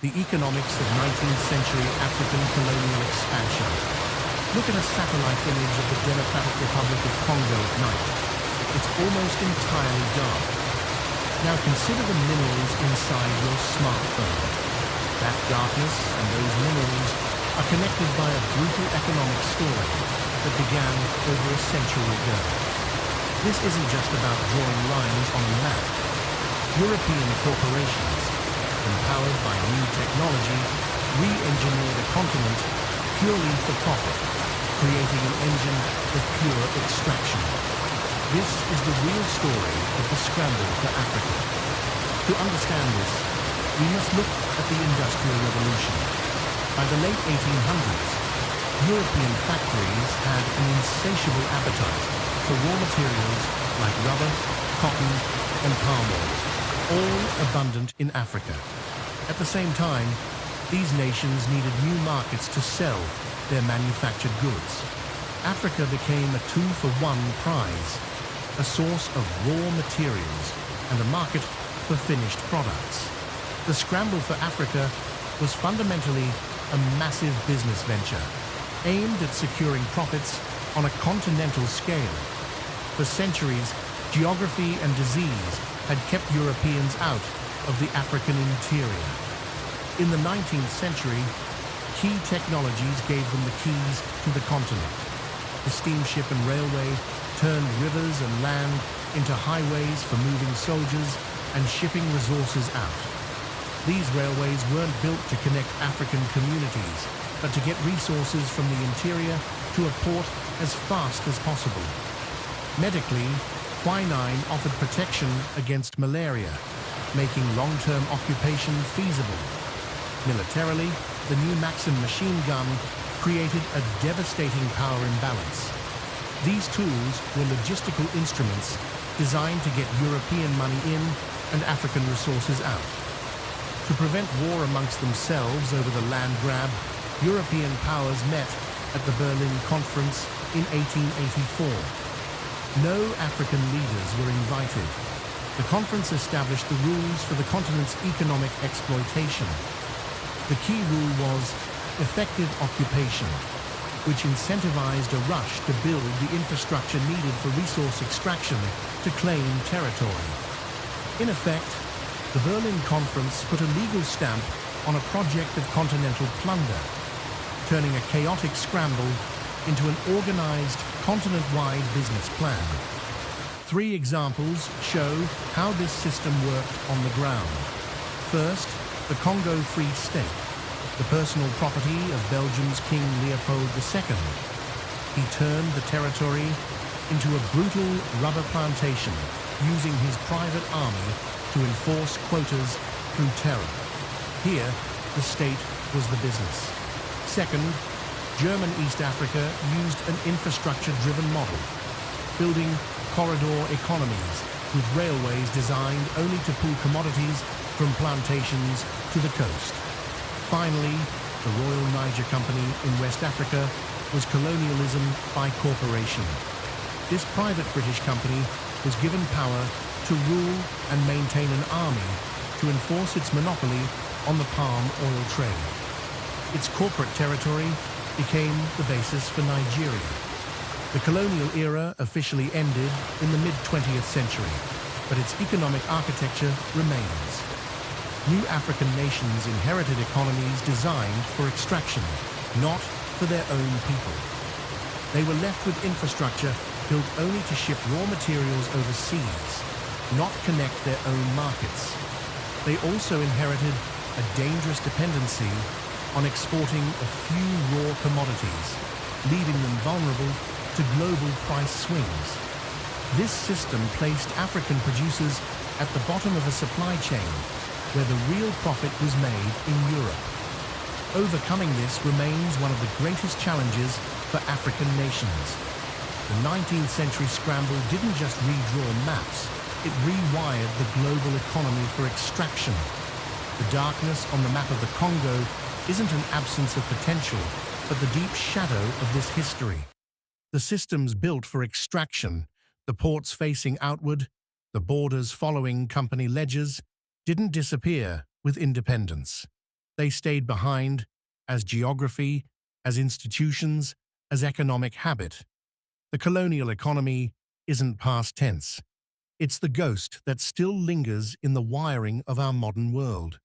The economics of 19th century African colonial expansion. Look at a satellite image of the Democratic Republic of Congo at night. It's almost entirely dark. Now consider the minerals inside your smartphone. That darkness and those minerals are connected by a brutal economic story that began over a century ago. This isn't just about drawing lines on a map. European corporations, empowered by new technology, re-engineered a continent purely for profit, creating an engine of pure extraction. This is the real story of the scramble for Africa. To understand this, we must look at the Industrial Revolution. By the late 1800s, European factories had an insatiable appetite for raw materials like rubber, cotton, and palm oil, all abundant in Africa. At the same time, these nations needed new markets to sell their manufactured goods. Africa became a two-for-one prize, a source of raw materials and a market for finished products. The scramble for Africa was fundamentally a massive business venture, aimed at securing profits on a continental scale. For centuries, geography and disease had kept Europeans out of the African interior. In the 19th century, key technologies gave them the keys to the continent. The steamship and railway turned rivers and land into highways for moving soldiers and shipping resources out. These railways weren't built to connect African communities, but to get resources from the interior to a port as fast as possible. Medically, quinine offered protection against malaria, making long-term occupation feasible. Militarily, the new Maxim machine gun created a devastating power imbalance. These tools were logistical instruments designed to get European money in and African resources out. To prevent war amongst themselves over the land grab, European powers met at the Berlin Conference in 1884. No African leaders were invited. The conference established the rules for the continent's economic exploitation. The key rule was effective occupation, which incentivized a rush to build the infrastructure needed for resource extraction to claim territory. In effect, the Berlin Conference put a legal stamp on a project of continental plunder, turning a chaotic scramble into an organized, continent-wide business plan. 3 examples show how this system worked on the ground. First, the Congo Free State, the personal property of Belgium's King Leopold II. He turned the territory into a brutal rubber plantation, using his private army to enforce quotas through terror. Here, the state was the business. Second, German East Africa used an infrastructure-driven model, building corridor economies with railways designed only to pull commodities from plantations to the coast. Finally, the Royal Niger Company in West Africa was colonialism by corporation. This private British company was given power to rule and maintain an army to enforce its monopoly on the palm oil trade. Its corporate territory became the basis for Nigeria. The colonial era officially ended in the mid-20th century, but its economic architecture remains. New African nations inherited economies designed for extraction, not for their own people. They were left with infrastructure built only to ship raw materials overseas, not connect their own markets. They also inherited a dangerous dependency on exporting a few raw commodities, leaving them vulnerable to global price swings. This system placed African producers at the bottom of a supply chain where the real profit was made in Europe. Overcoming this remains one of the greatest challenges for African nations. The 19th century scramble didn't just redraw maps, it rewired the global economy for extraction. The darkness on the map of the Congo isn't an absence of potential, but the deep shadow of this history. The systems built for extraction, the ports facing outward, the borders following company ledgers, didn't disappear with independence. They stayed behind as geography, as institutions, as economic habit. The colonial economy isn't past tense. It's the ghost that still lingers in the wiring of our modern world.